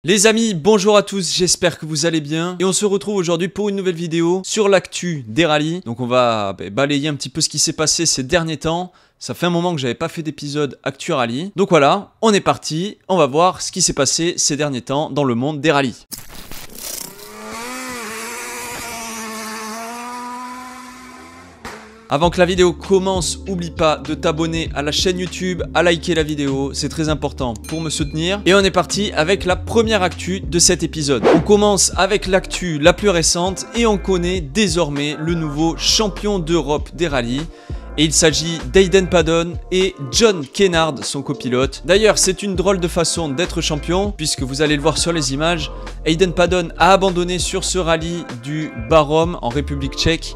Les amis, bonjour à tous, j'espère que vous allez bien et on se retrouve aujourd'hui pour une nouvelle vidéo sur l'actu des rallyes. Donc on va balayer un petit peu ce qui s'est passé ces derniers temps. Ça fait un moment que j'avais pas fait d'épisode actu rallye. Donc voilà, on est parti, on va voir ce qui s'est passé ces derniers temps dans le monde des rallyes. Avant que la vidéo commence, oublie pas de t'abonner à la chaîne YouTube, à liker la vidéo, c'est très important pour me soutenir. Et on est parti avec la première actu de cet épisode. On commence avec l'actu la plus récente et on connaît désormais le nouveau champion d'Europe des rallyes. Et il s'agit d'Ayden Paddon et John Kennard, son copilote. D'ailleurs, c'est une drôle de façon d'être champion, puisque vous allez le voir sur les images. Ayden Paddon a abandonné sur ce rallye du Bærum en République tchèque.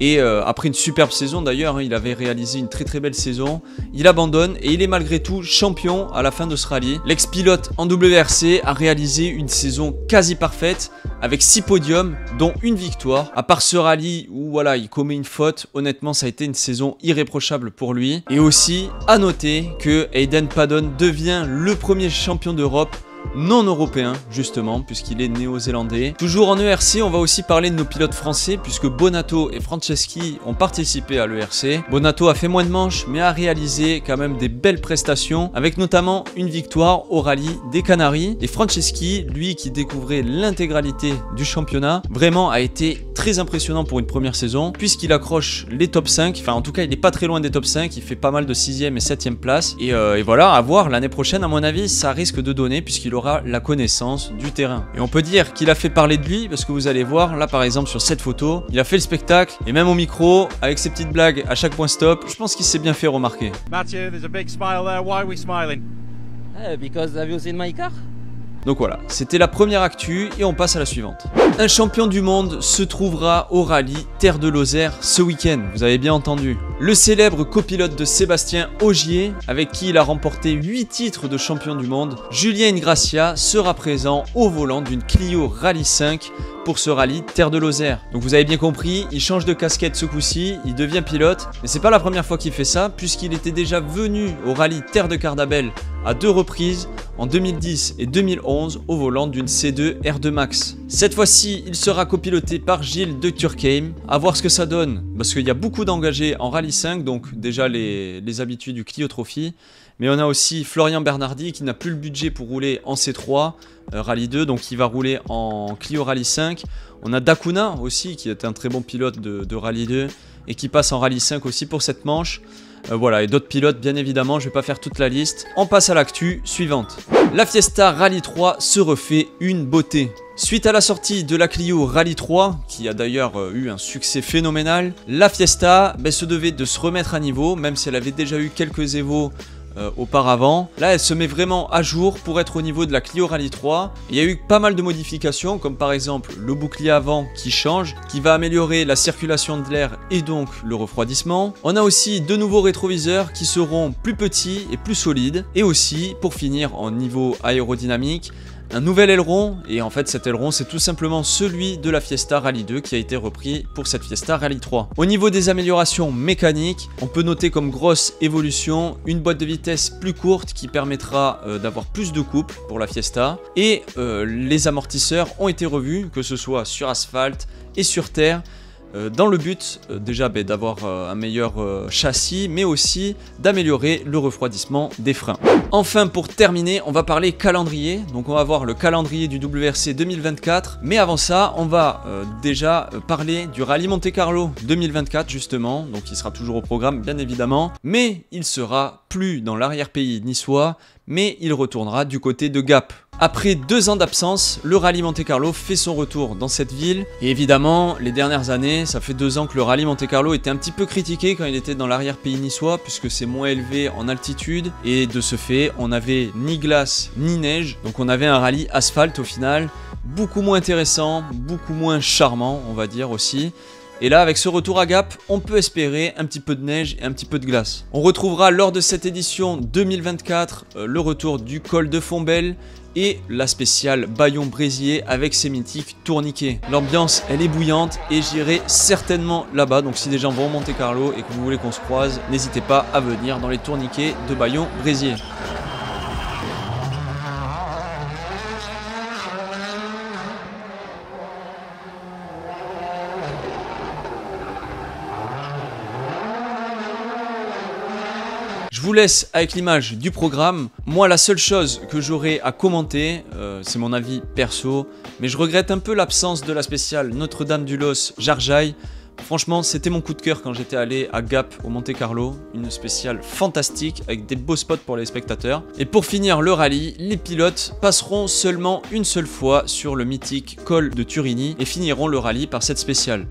Et après une superbe saison d'ailleurs, il avait réalisé une très belle saison. Il abandonne et il est malgré tout champion à la fin de ce rallye. L'ex-pilote en WRC a réalisé une saison quasi parfaite avec 6 podiums dont une victoire. À part ce rallye où voilà, il commet une faute, honnêtement ça a été une saison irréprochable pour lui. Et aussi à noter que Ayden Paddon devient le premier champion d'Europe non européen justement puisqu'il est néo-zélandais. Toujours en ERC, on va aussi parler de nos pilotes français puisque Bonato et Franceschi ont participé à l'ERC. Bonato a fait moins de manches mais a réalisé quand même des belles prestations avec notamment une victoire au rallye des Canaries. Et Franceschi, lui qui découvrait l'intégralité du championnat, vraiment a été très impressionnant pour une première saison puisqu'il accroche les top 5, enfin en tout cas il n'est pas très loin des top 5, il fait pas mal de 6e et 7e place et voilà, à voir l'année prochaine à mon avis ça risque de donner puisqu'il aura la connaissance du terrain. Et on peut dire qu'il a fait parler de lui parce que vous allez voir là par exemple sur cette photo, il a fait le spectacle et même au micro avec ses petites blagues à chaque point stop, je pense qu'il s'est bien fait remarquer. Mathieu, there's a big smile there. Why are we smiling? Because have you seen my car? Donc voilà, c'était la première actu et on passe à la suivante. Un champion du monde se trouvera au rallye Terre de Lozère ce week-end, vous avez bien entendu. Le célèbre copilote de Sébastien Ogier, avec qui il a remporté 8 titres de champion du monde, Julien Ingrassia sera présent au volant d'une Clio Rallye 5 pour ce rallye Terre de Lozère. Donc vous avez bien compris, il change de casquette ce coup-ci, il devient pilote, mais c'est pas la première fois qu'il fait ça, puisqu'il était déjà venu au rallye Terre de Cardabel à 2 reprises, en 2010 et 2011 au volant d'une C2 R2 Max. Cette fois-ci, il sera copiloté par Gilles de Turckheim. À voir ce que ça donne, parce qu'il y a beaucoup d'engagés en Rallye 5, donc déjà les habitués du Clio Trophy. Mais on a aussi Florian Bernardi qui n'a plus le budget pour rouler en C3 Rallye 2, donc il va rouler en Clio Rallye 5. On a Dakuna aussi qui est un très bon pilote de Rallye 2 et qui passe en Rallye 5 aussi pour cette manche. Voilà, et d'autres pilotes bien évidemment, je vais pas faire toute la liste. On passe à l'actu suivante. La Fiesta Rallye 3 se refait une beauté. Suite à la sortie de la Clio Rallye 3, qui a d'ailleurs eu un succès phénoménal, la Fiesta se devait de se remettre à niveau, même si elle avait déjà eu quelques évos auparavant. Là elle se met vraiment à jour pour être au niveau de la Clio Rallye 3. Il y a eu pas mal de modifications comme par exemple le bouclier avant qui change, qui va améliorer la circulation de l'air et donc le refroidissement. On a aussi de nouveaux rétroviseurs qui seront plus petits et plus solides. Et aussi pour finir en niveau aérodynamique, un nouvel aileron, et en fait cet aileron c'est tout simplement celui de la Fiesta Rallye 2 qui a été repris pour cette Fiesta Rallye 3. Au niveau des améliorations mécaniques, on peut noter comme grosse évolution une boîte de vitesse plus courte qui permettra d'avoir plus de couple pour la Fiesta, et les amortisseurs ont été revus, que ce soit sur asphalte et sur terre, dans le but déjà d'avoir un meilleur châssis, mais aussi d'améliorer le refroidissement des freins. Enfin pour terminer, on va parler calendrier. Donc on va voir le calendrier du WRC 2024. Mais avant ça, on va déjà parler du Rallye Monte Carlo 2024 justement. Donc il sera toujours au programme bien évidemment. Mais il sera plus dans l'arrière-pays niçois, mais il retournera du côté de Gap. Après 2 ans d'absence, le Rallye Monte Carlo fait son retour dans cette ville. Et évidemment, les dernières années, ça fait 2 ans que le Rallye Monte Carlo était un petit peu critiqué quand il était dans l'arrière-pays niçois, puisque c'est moins élevé en altitude. Et de ce fait, on n'avait ni glace ni neige. Donc on avait un rallye asphalte au final, beaucoup moins intéressant, beaucoup moins charmant, on va dire aussi. Et là, avec ce retour à Gap, on peut espérer un petit peu de neige et un petit peu de glace. On retrouvera lors de cette édition 2024 le retour du col de Fontbelle et la spéciale Bayon-Bréziers avec ses mythiques tourniquets. L'ambiance, elle est bouillante et j'irai certainement là-bas. Donc si des gens vont au Monte Carlo et que vous voulez qu'on se croise, n'hésitez pas à venir dans les tourniquets de Bayon-Bréziers. Je vous laisse avec l'image du programme. Moi, la seule chose que j'aurai à commenter, c'est mon avis perso, mais je regrette un peu l'absence de la spéciale Notre-Dame-du-Los Jarjaï. Franchement, c'était mon coup de cœur quand j'étais allé à Gap au Monte Carlo, une spéciale fantastique avec des beaux spots pour les spectateurs. Et pour finir le rallye, les pilotes passeront seulement une seule fois sur le mythique col de Turini et finiront le rallye par cette spéciale.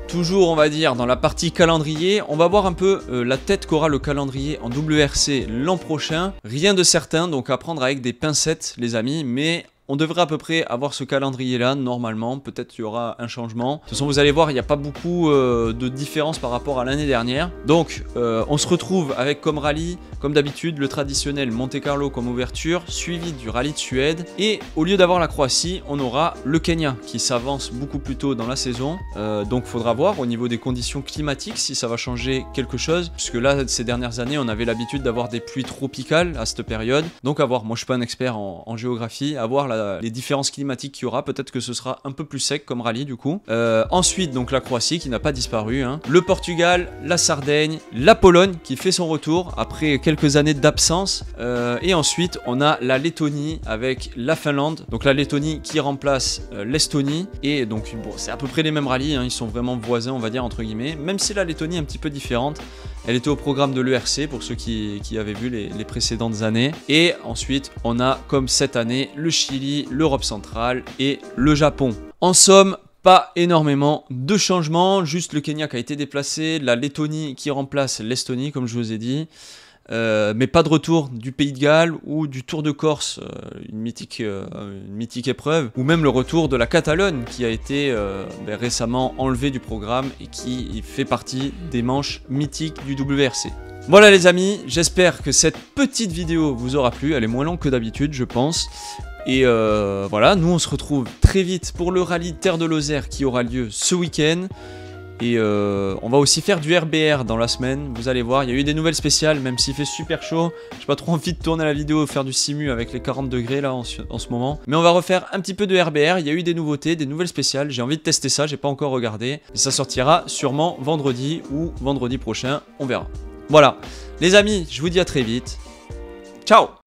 Toujours, on va dire, dans la partie calendrier, on va voir un peu la tête qu'aura le calendrier en WRC l'an prochain. Rien de certain, donc à prendre avec des pincettes, les amis, mais on devrait à peu près avoir ce calendrier-là, normalement. Peut-être qu'il y aura un changement. De toute façon, vous allez voir, il n'y a pas beaucoup de différence par rapport à l'année dernière. Donc, on se retrouve avec comme rallye, comme d'habitude, le traditionnel Monte Carlo comme ouverture, suivi du rallye de Suède. Et au lieu d'avoir la Croatie, on aura le Kenya qui s'avance beaucoup plus tôt dans la saison. Donc, il faudra voir au niveau des conditions climatiques si ça va changer quelque chose. Puisque là, ces dernières années, on avait l'habitude d'avoir des pluies tropicales à cette période. Donc, à voir. Moi, je ne suis pas un expert en géographie. À voir les différences climatiques qu'il y aura, peut-être que ce sera un peu plus sec comme rallye du coup. Ensuite donc la Croatie qui n'a pas disparu, hein. Le Portugal, la Sardaigne, la Pologne qui fait son retour après quelques années d'absence, et ensuite on a la Lettonie avec la Finlande, donc la Lettonie qui remplace l'Estonie, et donc bon, c'est à peu près les mêmes rallyes, hein. Ils sont vraiment voisins on va dire entre guillemets, même si la Lettonie est un petit peu différente. Elle était au programme de l'ERC pour ceux qui avaient vu les précédentes années. Et ensuite, on a comme cette année le Chili, l'Europe centrale et le Japon. En somme, pas énormément de changements, juste le Kenya qui a été déplacé, la Lettonie qui remplace l'Estonie comme je vous ai dit. Mais pas de retour du Pays de Galles ou du Tour de Corse, une mythique épreuve, ou même le retour de la Catalogne qui a été récemment enlevé du programme et qui fait partie des manches mythiques du WRC. Voilà les amis, j'espère que cette petite vidéo vous aura plu, elle est moins longue que d'habitude je pense. Et voilà, nous on se retrouve très vite pour le rallye Terre de Lozère qui aura lieu ce week-end. Et on va aussi faire du RBR dans la semaine, vous allez voir, il y a eu des nouvelles spéciales, même s'il fait super chaud. J'ai pas trop envie de tourner la vidéo, faire du simu avec les 40 degrés là en ce moment. Mais on va refaire un petit peu de RBR, il y a eu des nouveautés, des nouvelles spéciales, j'ai envie de tester ça, j'ai pas encore regardé. Et ça sortira sûrement vendredi ou vendredi prochain, on verra. Voilà, les amis, je vous dis à très vite. Ciao!